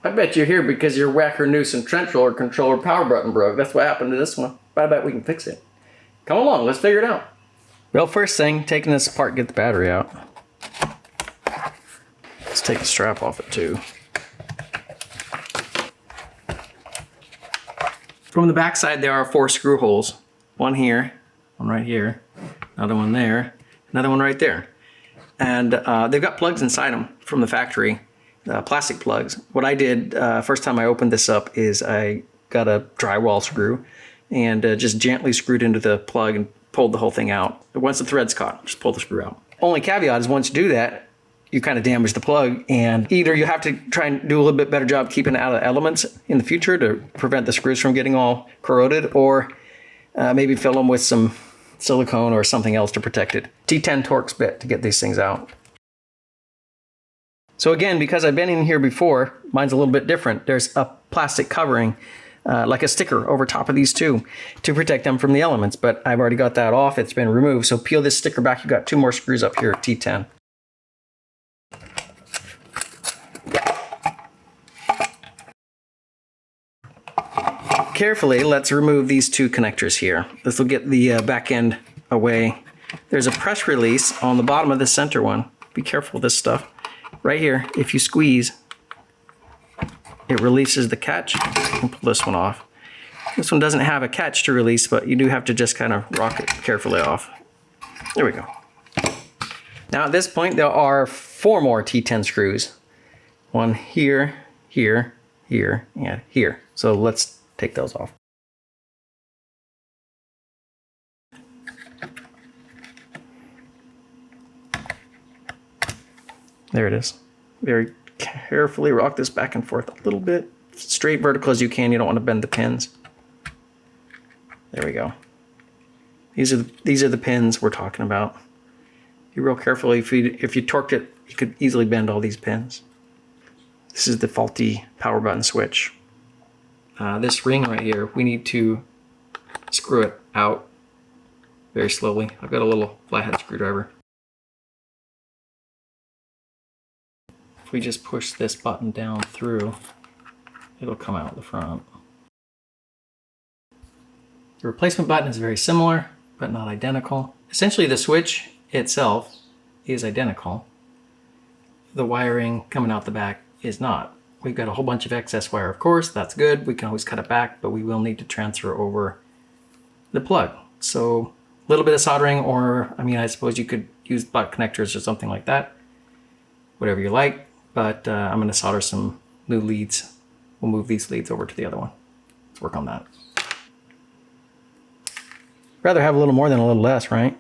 I bet you're here because your Wacker Neuson trench roller controller power button broke. That's what happened to this one. But I bet we can fix it. Come along, let's figure it out. Well, first thing, taking this apart, get the battery out. Let's take the strap off it too. From the back side, there are 4 screw holes. One here, one right here, another one there, another one right there. And they've got plugs inside them from the factory, plastic plugs. What I did first time I opened this up is I got a drywall screw and just gently screwed into the plug and pulled the whole thing out. Once the thread's caught, just pull the screw out. Only caveat is once you do that, you kind of damage the plug, and either you have to try and do a little bit better job keeping it out of the elements in the future to prevent the screws from getting all corroded, or maybe fill them with some silicone or something else to protect it. T10 Torx bit to get these things out. So again, because I've been in here before, mine's a little bit different. There's a plastic covering, like a sticker over top of these two to protect them from the elements, but I've already got that off. It's been removed. So peel this sticker back. You've got 2 more screws up here at T10. Carefully, let's remove these 2 connectors here. This will get the back end away. There's a press release on the bottom of the center one. Be careful with this stuff. Right here, if you squeeze, it releases the catch. And pull this one off. This one doesn't have a catch to release, but you do have to just kind of rock it carefully off. There we go. Now at this point, there are 4 more T10 screws. One here, here, here, and here. So let's take those off. There it is. Very carefully rock this back and forth a little bit. Straight vertical as you can. You don't want to bend the pins. There we go. These are the pins we're talking about. Be real carefully. If you torqued it, you could easily bend all these pins. This is the faulty power button switch. This ring right here, we need to screw it out very slowly. I've got a little flathead screwdriver. If we just push this button down through, it'll come out the front. The replacement button is very similar, but not identical. Essentially, the switch itself is identical. The wiring coming out the back is not. We've got a whole bunch of excess wire, of course. That's good. We can always cut it back, but we will need to transfer over the plug. So a little bit of soldering, or I suppose you could use butt connectors or something like that. Whatever you like, but I'm going to solder some new leads. We'll move these leads over to the other one. Let's work on that. Rather have a little more than a little less, right?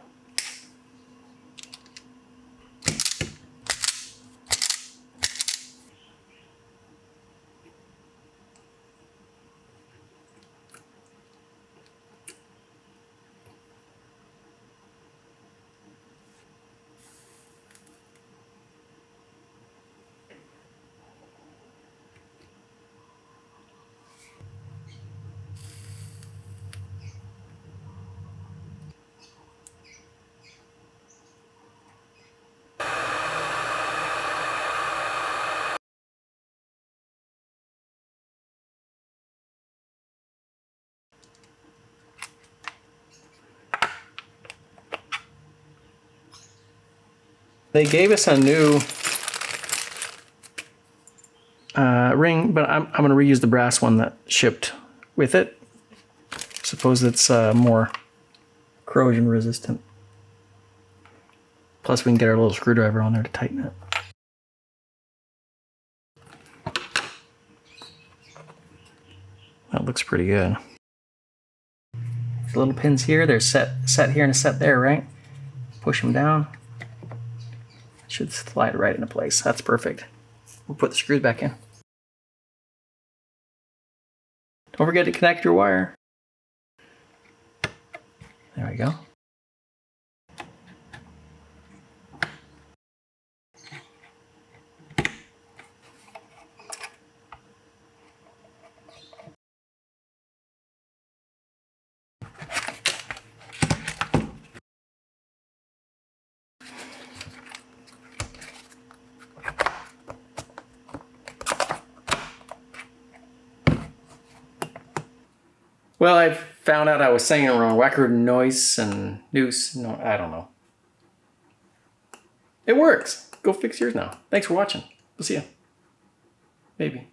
They gave us a new ring, but I'm going to reuse the brass one that shipped with it. Suppose it's more corrosion resistant. Plus we can get our little screwdriver on there to tighten it. That looks pretty good. The little pins here, they're set here and a set there, right? Push them down. Should slide right into place. That's perfect. We'll put the screws back in. Don't forget to connect your wire. There we go. Well, I found out I was saying it wrong. Wacker Neuson, Noose, no, I don't know. It works. Go fix yours now. Thanks for watching. We'll see you. Maybe.